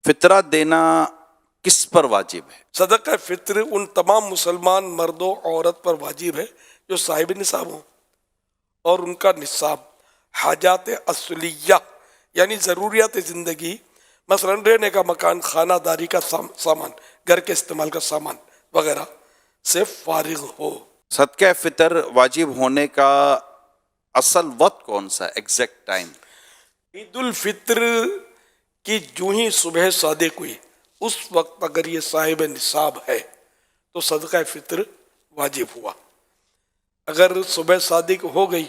فطرہ دینا کس پر واجب ہے؟ صدقہ فطر ان تمام مسلمان مرد و عورت پر واجب ہے جو صاحب نصاب ہوں اور ان کا نصاب حاجات اصلیہ یعنی ضروریات زندگی، مثلا رہنے کا مکان، خانہ داری کا سامان، گھر کے استعمال کا سامان وغیرہ سے فارغ ہو۔ صدقہ فطر واجب ہونے کا اصل وقت کون سا ہے، ایگزیکٹ ٹائم؟ عید الفطر کی جو ہی صبح صادق ہوئی اس وقت اگر یہ صاحب نصاب ہے تو صدقہ فطر واجب ہوا۔ اگر صبح صادق ہو گئی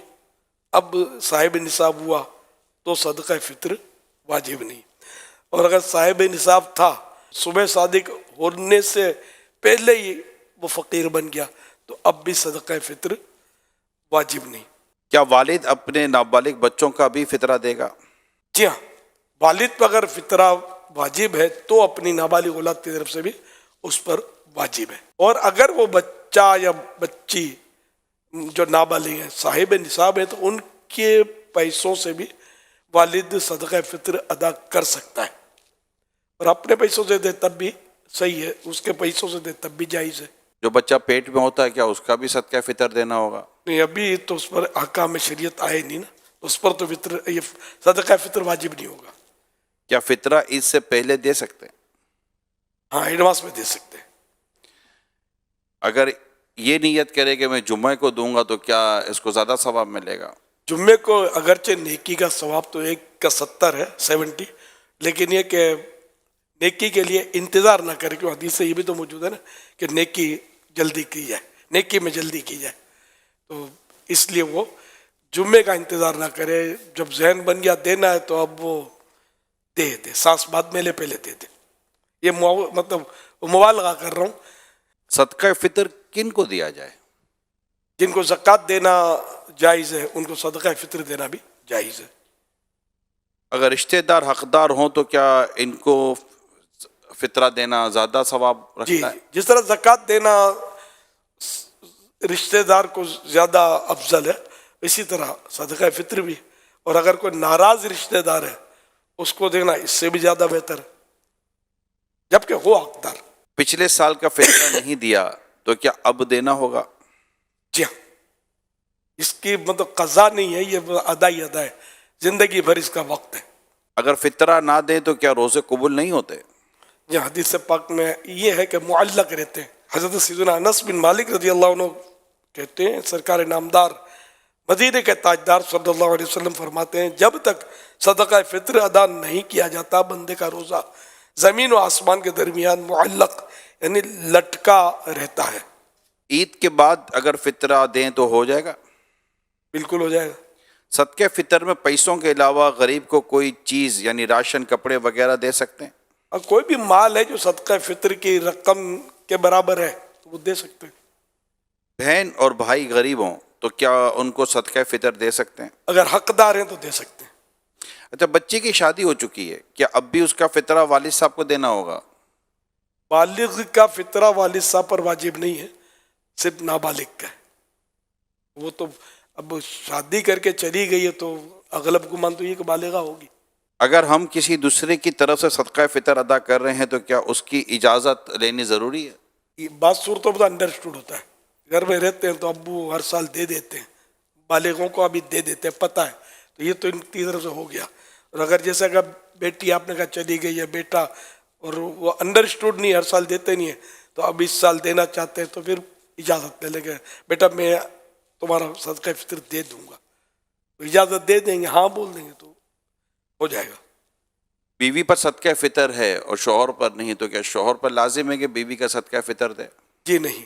اب صاحب نصاب ہوا تو صدقہ فطر واجب نہیں، اور اگر صاحب نصاب تھا صبح صادق ہونے سے پہلے ہی وہ فقیر بن گیا تو اب بھی صدقہ فطر واجب نہیں۔ کیا والد اپنے نابالغ بچوں کا بھی فطرہ دے گا؟ جی ہاں، والد پر اگر فطرہ واجب ہے تو اپنی نابالغ اولاد کی طرف سے بھی اس پر واجب ہے، اور اگر وہ بچہ یا بچی جو نابالغ ہیں صاحب نصاب ہے تو ان کے پیسوں سے بھی والد صدقہ فطر ادا کر سکتا ہے، اور اپنے پیسوں سے دے تب بھی صحیح ہے، اس کے پیسوں سے دے تب بھی جائز ہے۔ جو بچہ پیٹ میں ہوتا ہے کیا اس کا بھی صدقہ فطر دینا ہوگا؟ نہیں، ابھی تو اس پر احکام شریعت آئے نہیں نا، اس پر تو یہ صدقہ فطر واجب نہیں ہوگا۔ کیا فطرہ عید سے پہلے دے سکتے ہیں؟ ہاں، ایڈوانس میں دے سکتے ہیں۔ اگر یہ نیت کرے کہ میں جمعہ کو دوں گا تو کیا اس کو زیادہ ثواب ملے گا؟ جمعے کو اگرچہ نیکی کا ثواب تو 1/70 ہے 70، لیکن یہ کہ نیکی کے لیے انتظار نہ کرے، کیوں حدیث سے یہ بھی تو موجود ہے نا کہ نیکی جلدی کی جائے، نیکی میں جلدی کی جائے، تو اس لیے وہ جمعے کا انتظار نہ کرے، جب ذہن بن گیا دینا ہے تو اب وہ دے دے، سانس بعد میں لے پہلے دے دے۔ یہ مطلب مبالغہ کر رہا ہوں۔ صدقہ فطر کن کو دیا جائے؟ جن کو زکوٰۃ دینا جائز ہے ان کو صدقہ فطر دینا بھی جائز ہے۔ اگر رشتہ دار حقدار ہوں تو کیا ان کو فطرہ دینا زیادہ ثواب جی، رکھتا ہے؟ جس طرح زکوٰۃ دینا رشتہ دار کو زیادہ افضل ہے اسی طرح صدقہ فطر بھی، اور اگر کوئی ناراض رشتہ دار ہے اس کو دینا اس سے بھی زیادہ بہتر ہے، جبکہ ہو حقدار۔ پچھلے سال کا فطرہ نہیں دیا تو کیا اب دینا ہوگا؟ جی ہاں، اس کی مطلب قضا نہیں ہے، یہ ادا ہی ادا ہے، زندگی بھر اس کا وقت ہے۔ اگر فطرہ نہ دیں تو کیا روزے قبول نہیں ہوتے؟ یہ حدیث پاک میں یہ ہے کہ معلق رہتے ہیں۔ حضرت سیدنا انس بن مالک رضی اللہ عنہ کہتے ہیں، سرکار نامدار مدینے کے تاجدار صلی اللہ علیہ وسلم فرماتے ہیں، جب تک صدقہ فطر ادا نہیں کیا جاتا بندے کا روزہ زمین و آسمان کے درمیان معلق یعنی لٹکا رہتا ہے۔ عید کے بعد اگر فطرہ دیں تو ہو جائے گا؟ بالکل ہو جائے گا۔ صدقہ فطر میں پیسوں کے علاوہ غریب کو کوئی چیز یعنی راشن، کپڑے وغیرہ دے سکتے ہیں؟ اور کوئی بھی مال ہے جو صدقہ فطر کی رقم کے برابر ہے تو وہ دے سکتے ہیں۔ بہن اور بھائی غریب ہوں تو کیا ان کو صدقہ فطر دے سکتے ہیں؟ اگر حقدار ہیں تو دے سکتے ہیں۔ اچھا، بچے کی شادی ہو چکی ہے، کیا اب بھی اس کا فطرہ والد صاحب کو دینا ہوگا؟ بالغ کا فطرہ والد صاحب پر واجب نہیں ہے، صرف نابالغ کا ہے۔ وہ تو اب شادی کر کے چلی گئی ہے تو اغلب گمان تو یہ کہ بالغہ ہوگی۔ اگر ہم کسی دوسرے کی طرف سے صدقہ فطر ادا کر رہے ہیں تو کیا اس کی اجازت لینی ضروری ہے؟ یہ بات صورتوں میں انڈرسٹوڈ ہوتا ہے، گھر میں رہتے ہیں تو ابو ہر سال دے دیتے ہیں، بالغوں کو ابھی دے دیتے ہیں، پتہ ہے، تو یہ تو ان کی طرف سے ہو گیا۔ اور اگر جیسا کہ بیٹی آپ نے کہا چلی گئی ہے، بیٹا، اور وہ انڈرسٹوڈ نہیں، ہر سال دیتے نہیں ہیں، تو اب اس سال دینا چاہتے ہیں تو پھر اجازت لے لیں گے، بیٹا میں تمہارا صدقہ فطر دے دوں گا، تو اجازت دے دیں گے، ہاں بول دیں گے تو ہو جائے گا۔ بیوی پر صدقہ فطر ہے اور شوہر پر نہیں تو کیا شوہر پر لازم ہے کہ بیوی کا صدقہ فطر دے؟ جی نہیں۔